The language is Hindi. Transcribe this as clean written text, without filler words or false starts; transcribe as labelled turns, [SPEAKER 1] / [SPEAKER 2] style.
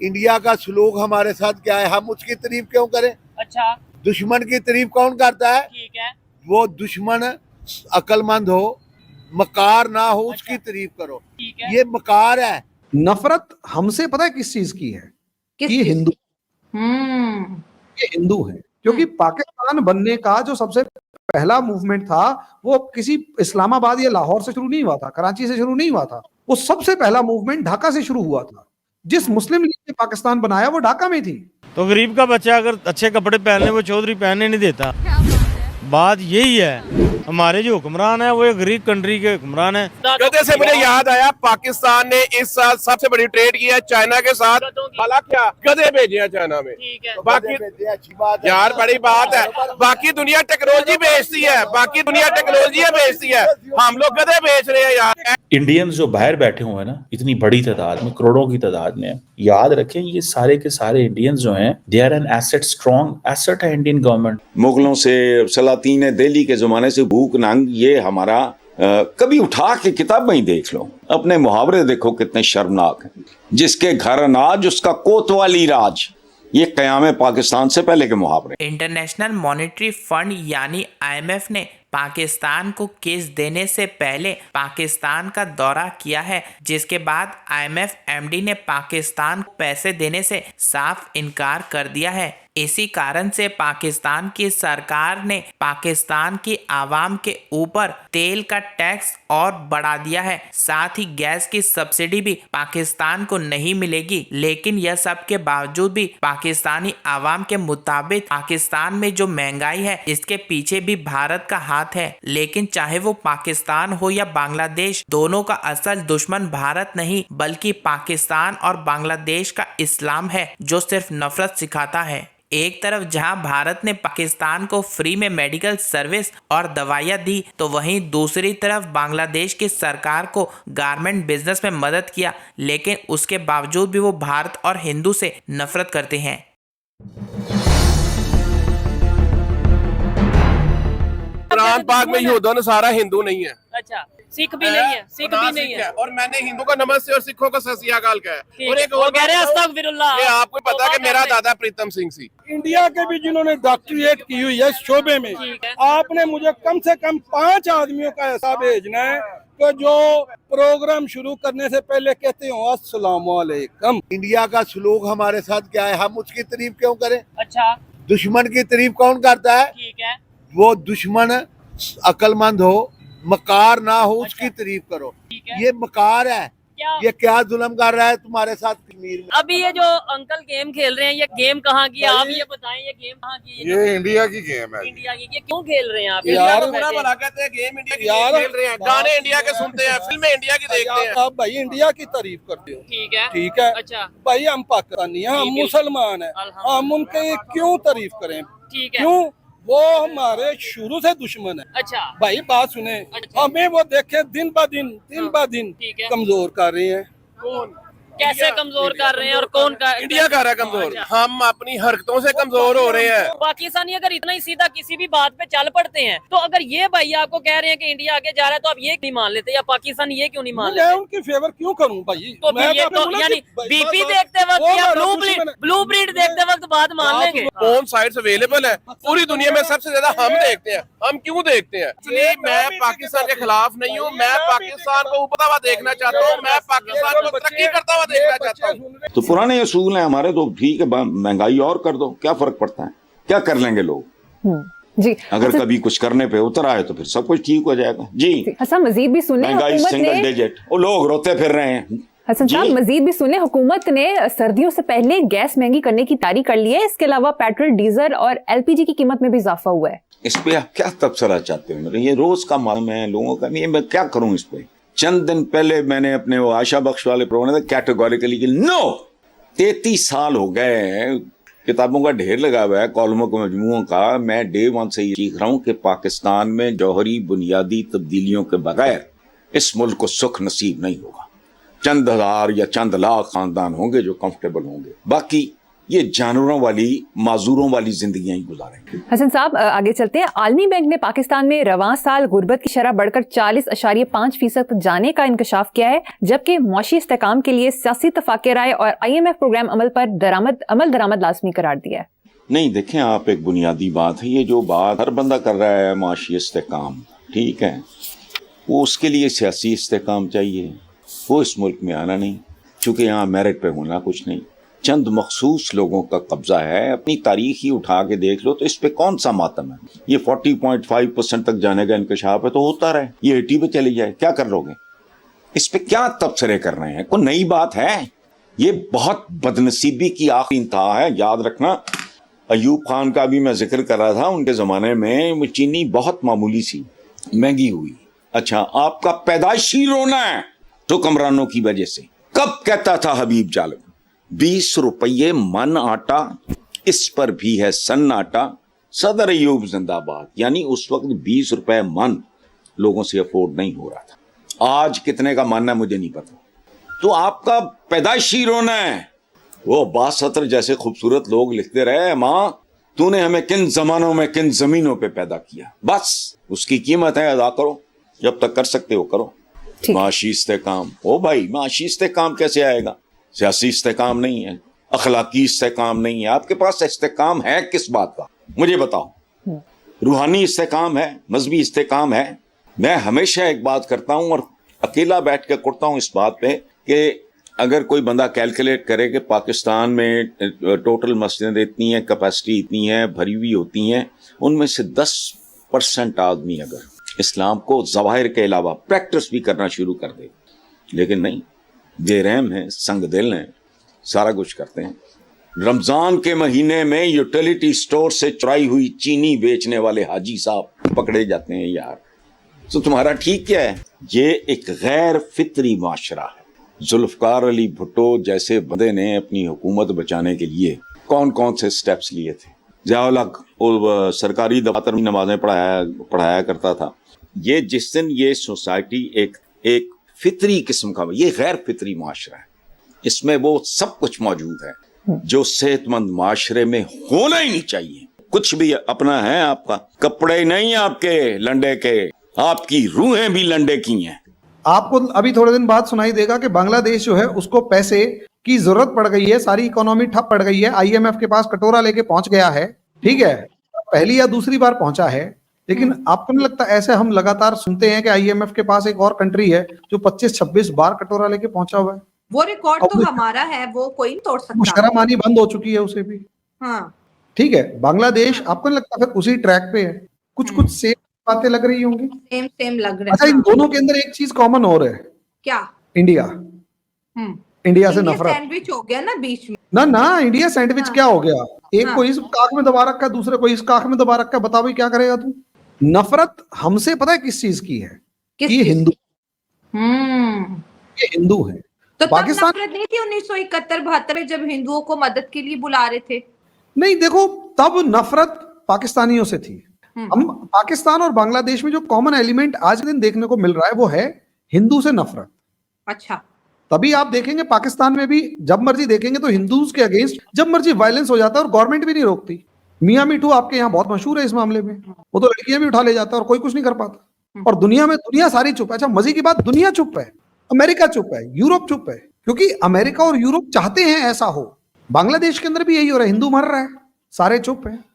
[SPEAKER 1] इंडिया का स्लोग हमारे साथ क्या है, हम उसकी तारीफ क्यों करें।
[SPEAKER 2] अच्छा
[SPEAKER 1] दुश्मन की तारीफ कौन करता है?
[SPEAKER 2] ठीक है।
[SPEAKER 1] वो दुश्मन अक्लमंद हो, मकार ना हो, उसकी तारीफ करो।
[SPEAKER 2] ठीक है।
[SPEAKER 1] ये मकार है।
[SPEAKER 3] नफरत हमसे पता है किस चीज की है?
[SPEAKER 2] किस
[SPEAKER 3] कि ये
[SPEAKER 2] चीज
[SPEAKER 3] हिंदू,
[SPEAKER 2] हम्म
[SPEAKER 3] ये हिंदू है। क्योंकि पाकिस्तान बनने का जो सबसे पहला मूवमेंट था वो किसी इस्लामाबाद या लाहौर से शुरू नहीं हुआ था, कराची से शुरू नहीं हुआ था। वो सबसे पहला मूवमेंट ढाका से शुरू हुआ था। जिस मुस्लिम लीग ने पाकिस्तान बनाया वो ढाका में थी।
[SPEAKER 4] तो गरीब का बच्चा अगर अच्छे कपड़े पहनने वो चौधरी पहनने नहीं देता। बात यही है, हमारे जो हुक्मरान है वो एक गरीब कंट्री के हुक्मरान है।
[SPEAKER 5] गधे से मुझे याद आया, पाकिस्तान ने इस साल सबसे बड़ी ट्रेड की है चाइना के साथ। हालांकि क्या गधे भेजे हैं चाइना में।
[SPEAKER 2] ठीक है।
[SPEAKER 5] बाकी
[SPEAKER 1] अच्छी बात है
[SPEAKER 5] यार बड़ी बात है, बाकी दुनिया टेक्नोलॉजी बेचती है, बाकी दुनिया टेक्नोलॉजी बेचती है, हम लोग गधे बेच रहे हैं यार।
[SPEAKER 6] इंडियंस जो बाहर बैठे हुए हैं ना, इतनी बड़ी तादाद में, करोड़ों की तादाद में, याद रखें ये सारे के सारे इंडियंस जो हैं, they are an asset, strong asset है इंडियन गवर्नमेंट।
[SPEAKER 7] मुगलों से, सलातीन दिल्ली के जमाने से, भूख नंग, ये हमारा कभी उठा के किताबें ही देख लो, अपने मुहावरे देखो कितने शर्मनाक हैं। जिसके घर अनाज उसका कोतवाली राज, ये कयाम पाकिस्तान से पहले के मुहावरे।
[SPEAKER 8] इंटरनेशनल मॉनेटरी फंड यानी IMF ने पाकिस्तान को केस देने से पहले पाकिस्तान का दौरा किया है, जिसके बाद IMF MD ने पाकिस्तान को पैसे देने से साफ इनकार कर दिया है। इसी कारण से पाकिस्तान की सरकार ने पाकिस्तान की आवाम के ऊपर तेल का टैक्स और बढ़ा दिया है। साथ ही गैस की सब्सिडी भी पाकिस्तान को नहीं मिलेगी। लेकिन यह सब के बावजूद भी पाकिस्तानी आवाम के मुताबिक पाकिस्तान में जो महंगाई है इसके पीछे भी भारत का हाथ है। लेकिन चाहे वो पाकिस्तान हो या बांग्लादेश, दोनों का असल दुश्मन भारत नहीं बल्कि पाकिस्तान और बांग्लादेश का इस्लाम है, जो सिर्फ नफरत सिखाता है। एक तरफ जहां भारत ने पाकिस्तान को फ्री में मेडिकल सर्विस और दवाइयां दी, तो वहीं दूसरी तरफ बांग्लादेश की सरकार को गारमेंट बिजनेस में मदद किया। लेकिन उसके बावजूद भी वो भारत और हिंदू से नफरत करते हैं।
[SPEAKER 5] कुरान पाक में यहूदों ने सारा हिंदू नहीं है।
[SPEAKER 2] अच्छा, सिख भी नहीं है, सिख भी नहीं है।
[SPEAKER 5] और मैंने हिंदू का नमस्ते और सिखों का ससियाकाल कहा है। और एक और
[SPEAKER 2] कह रहे हैं अस्तगफिरुल्लाह।
[SPEAKER 5] ये आपको पता है कि मेरा दादा प्रीतम सिंह सी
[SPEAKER 9] इंडिया के भी जिन्होंने डॉक्टरेट की हुई है शोबे में, आपने मुझे कम से कम 5 आदमियों का ऐसा भेजना है कि जो प्रोग्राम शुरू करने से पहले कहते हो अस्सलाम वालेकुम।
[SPEAKER 1] इंडिया का स्लोग हमारे साथ क्या है, हम उसकी तारीफ क्यों करें।
[SPEAKER 2] अच्छा
[SPEAKER 1] दुश्मन की तारीफ कौन करता है?
[SPEAKER 2] ठीक है।
[SPEAKER 1] वो दुश्मन अक्लमंद हो, मकार ना हो, उसकी तारीफ करो। ये मकार है। ये क्या जुल्म कर रहा है तुम्हारे साथ कश्मीर में।
[SPEAKER 2] अभी ये जो अंकल गेम खेल रहे हैं, ये गेम कहाँ की है? आप ये बताएं, ये गेम कहाँ की है?
[SPEAKER 5] ये इंडिया की गेम है।
[SPEAKER 2] इंडिया की। ये क्यों खेल रहे हैं आप?
[SPEAKER 9] यार
[SPEAKER 5] बुरा भला कहते हैं, गेम इंडिया की गेम खेल रहे हैं, गाने इंडिया के सुनते हैं, फिल्में इंडिया की देखते हैं।
[SPEAKER 9] आप भाई इंडिया की तारीफ करते हो,
[SPEAKER 2] ठीक है,
[SPEAKER 9] ठीक है।
[SPEAKER 2] अच्छा
[SPEAKER 9] भाई हम पाकिस्तानी हैं, हम मुसलमान हैं, हम उनके क्यों तारीफ करें?
[SPEAKER 2] ठीक है।
[SPEAKER 9] क्यों? वो हमारे शुरू से दुश्मन है।
[SPEAKER 2] अच्छा
[SPEAKER 9] भाई बात सुने,
[SPEAKER 2] अच्छा।
[SPEAKER 9] हमें वो देखे दिन ब दिन
[SPEAKER 2] ठीक है।
[SPEAKER 9] कमजोर कर रहे हैं।
[SPEAKER 5] कौन
[SPEAKER 2] कैसे कमजोर कर रहे हैं और कौन का?
[SPEAKER 5] इंडिया कर रहा है कमजोर? हम अपनी हरकतों से कमजोर हो रहे हैं।
[SPEAKER 2] पाकिस्तानी अगर इतना ही सीधा किसी भी बात पे चल पड़ते हैं, तो अगर ये भाई आपको कह रहे हैं कि इंडिया आगे जा रहा है, तो आप ये नहीं मान लेते, या पाकिस्तान ये क्यों नहीं मान
[SPEAKER 9] मैं
[SPEAKER 2] लेते?
[SPEAKER 9] उनकी फेवर क्यों करूं भाई?
[SPEAKER 2] तो फिर ये तो यानी बीपी देखते वक्त या ब्लू प्रिंट देखते वक्त बात मान लेंगे?
[SPEAKER 5] कौन साइट्स अवेलेबल है पूरी दुनिया में? सबसे ज्यादा हम देखते हैं। हम क्यों देखते हैं? इसलिए मैं पाकिस्तान के खिलाफ नहीं हूँ, मैं पाकिस्तान को ऊपर हुआ देखना चाहता हूँ, मैं पाकिस्तान को तरक्की करता हुआ देखना चाहता हूँ।
[SPEAKER 7] तो पुराने असूल हैं हमारे, तो ठीक है, महंगाई और कर दो, क्या फर्क पड़ता है? क्या कर लेंगे लोग?
[SPEAKER 10] जी,
[SPEAKER 7] अगर कभी कुछ करने पे उतर आए तो फिर सब कुछ ठीक हो जाएगा। जी
[SPEAKER 10] हसन मजीद भी सुन लें,
[SPEAKER 7] महंगाई
[SPEAKER 10] हुकूमत
[SPEAKER 7] सिंगल
[SPEAKER 10] ने,
[SPEAKER 7] डिजिट, वो लोग रोते फिर रहे हैं।
[SPEAKER 10] हसन साहब मजीद भी सुन लें, हुकूमत ने सर्दियों से पहले गैस महंगी करने की तारीख कर ली है। इसके अलावा पेट्रोल, डीजल और LPG की कीमत में भी इजाफा हुआ है।
[SPEAKER 7] इस पे आप क्या तबसरा चाहते हो? ये रोज का मालूम है लोगों का, नहीं मैं क्या करूं इस पे? चंद दिन पहले मैंने अपने वो आशा बख्श वाले प्रोग्राम कैटेगोरिकली कि नो, 33 साल हो गए, किताबों का ढेर लगा हुआ है, कॉलमों के मजमुओं का। मैं डे 1 से ये सीख रहा हूं कि पाकिस्तान में जौहरी बुनियादी तब्दीलियों के बगैर इस मुल्क को सुख नसीब नहीं होगा। चंद हजार या चंद लाख खानदान होंगे जो कंफर्टेबल होंगे, बाकी ये जानवरों वाली माजूरों वाली जिंदगियां ही गुजारेंगे।
[SPEAKER 10] हसन साहब आगे चलते हैं। आलमी बैंक ने पाकिस्तान में रवां साल गुर्बत की शरह बढ़कर 40.5% तक जाने का इंकशाफ किया है, जबकि मौशी इस्तेकाम के लिए सियासी तफाके राय और IMF प्रोग्राम अमल पर दरामद लाजमी करार दिया है। नहीं
[SPEAKER 7] देखें, आप एक बुनियादी बात है, ये जो बात हर बंदा कर रहा है माशी इस्तेकाम, ठीक है, वो उसके लिए सियासी इस्तेकाम चाहिए, वो इस मुल्क में आना नहीं, चूँकि यहाँ मेरिट पे होना कुछ नहीं, चंद मखसूस लोगों का कब्जा है। अपनी तारीख ही उठा के देख लो तो इस पे कौन सा मातम है। ये 40.5% तक जाने का इंकशाफ है तो होता रहे, ये 80 पे चली जाए, क्या कर लोगे? इस पे क्या तबसरे कर रहे हैं? कोई नई बात है? ये बहुत बदनसीबी की आखिरी इंतहा है। याद रखना, अयूब खान का भी मैं जिक्र कर रहा था, उनके ज़माने में चीनी बहुत मामूली सी महंगी हुई। अच्छा, आपका पैदाइशी रोना है हुक्मरानों की वजह से। कब कहता था हबीब जालिम 20 रुपये मन आटा, इस पर भी है सन्नाटा, सदर अयूब जिंदाबाद। यानी उस वक्त 20 रुपए मन लोगों से अफोर्ड नहीं हो रहा था। आज कितने का मन है मुझे नहीं पता। तो आपका पैदाइशी रोना है। वो अब्बास सतर जैसे खूबसूरत लोग लिखते रहे, माँ तूने हमें किन जमानों में किन जमीनों पे पैदा किया, बस उसकी कीमत है, अदा करो, जब तक कर सकते हो करो। माशी इस्तेकाम, ओ भाई माशी इस्तेकाम कैसे आएगा? सियासी इस्तेकाम नहीं है, अखलाकी इस्तेकाम नहीं है। आपके पास इस्तेकाम है किस बात का, मुझे बताओ। रूहानी इस्तेकाम है, मजहबी इस्तेकाम है। मैं हमेशा एक बात करता हूं और अकेला बैठ के करता हूं इस बात पे कि अगर कोई बंदा कैलकुलेट करे कि पाकिस्तान में टोटल मस्जिदें इतनी है, कैपेसिटी इतनी है, भरी हुई होती हैं, उनमें से 10% आदमी अगर इस्लाम को ज़वाहिर के अलावा प्रैक्टिस भी करना शुरू कर दे, लेकिन नहीं, बेरहम हैं, संग दिल हैं, सारा कुछ करते हैं। रमज़ान के महीने में यूटिलिटी स्टोर से चुराई हुई चीनी बेचने वाले हाजी साहब पकड़े जाते हैं। यार तो तुम्हारा ठीक क्या है? ये एक गैर फितरी माशरा है। जुल्फ़कार अली भुट्टो जैसे बंदे ने अपनी हुकूमत बचाने के लिए कौन कौन से स्टेप्स लिए थे। ज़िया-उल-हक सरकारी दफ्तर में नमाजें पढ़ाया करता था। ये जिस दिन ये सोसाइटी एक फितरी किस्म का, ये गैर फितरी माशरा है, इसमें वो सब कुछ मौजूद है जो सेहतमंद माशरे में होना ही नहीं चाहिए। कुछ भी अपना है आपका, कपड़े नहीं आपके लंडे के, आपकी रूहें भी लंडे की हैं।
[SPEAKER 3] आपको अभी थोड़े दिन बाद सुनाई देगा कि बांग्लादेश जो है उसको पैसे की जरूरत पड़ गई है, सारी इकोनॉमी ठप पड़ गई है, IMF के पास कटोरा लेके पहुंच गया है, ठीक है, पहली या दूसरी बार पहुंचा है। लेकिन आपको नहीं लगता ऐसे हम लगातार सुनते हैं कि IMF के पास एक और कंट्री है जो 25-26 बार कटोरा लेके पहुंचा हुआ है?
[SPEAKER 11] वो रिकॉर्ड तो हमारा है, वो कोई नहीं तोड़ सकता।
[SPEAKER 3] शर्म आनी बंद हो चुकी है उसे भी।
[SPEAKER 11] हाँ
[SPEAKER 3] ठीक है, बांग्लादेश आपको नहीं लगता फिर उसी ट्रैक पे है? कुछ सेम बातें लग रही होंगी,
[SPEAKER 11] सेम लग रहा है।
[SPEAKER 3] अच्छा, इन दोनों के अंदर एक चीज कॉमन और है,
[SPEAKER 11] क्या?
[SPEAKER 3] इंडिया से नफरत।
[SPEAKER 11] सैंडविच हो गया ना बीच में।
[SPEAKER 3] ना इंडिया सैंडविच क्या हो गया? एक को इस काख में दबा रखा है, दूसरे को इस काख में दबा रखा है, बताओ भाई क्या करेगा तू? नफरत हमसे पता है किस चीज की है? ये हिंदू, ये हिंदू है।
[SPEAKER 11] तो
[SPEAKER 3] पाकिस्तान
[SPEAKER 11] नफरत नहीं थी 1971-72 में जब हिंदुओं को मदद के लिए बुला रहे थे?
[SPEAKER 3] नहीं, देखो तब नफरत पाकिस्तानियों से थी। हम पाकिस्तान और बांग्लादेश में जो कॉमन एलिमेंट आज दिन देखने को मिल रहा है वो है हिंदू से नफरत।
[SPEAKER 11] अच्छा,
[SPEAKER 3] तभी आप देखेंगे पाकिस्तान में भी जब मर्जी देखेंगे तो हिंदूज के अगेंस्ट जब मर्जी वायलेंस हो जाता है और गवर्नमेंट भी नहीं रोकती। मियां मिठू आपके यहाँ बहुत मशहूर है इस मामले में, वो तो लड़कियां भी उठा ले जाता है और कोई कुछ नहीं कर पाता। और दुनिया सारी चुप है। अच्छा, मजे की बात, दुनिया चुप है, अमेरिका चुप है, यूरोप चुप है, क्योंकि अमेरिका और यूरोप चाहते हैं ऐसा हो। बांग्लादेश के अंदर भी यही हो रहा है, हिंदू मर रहा है, सारे चुप है।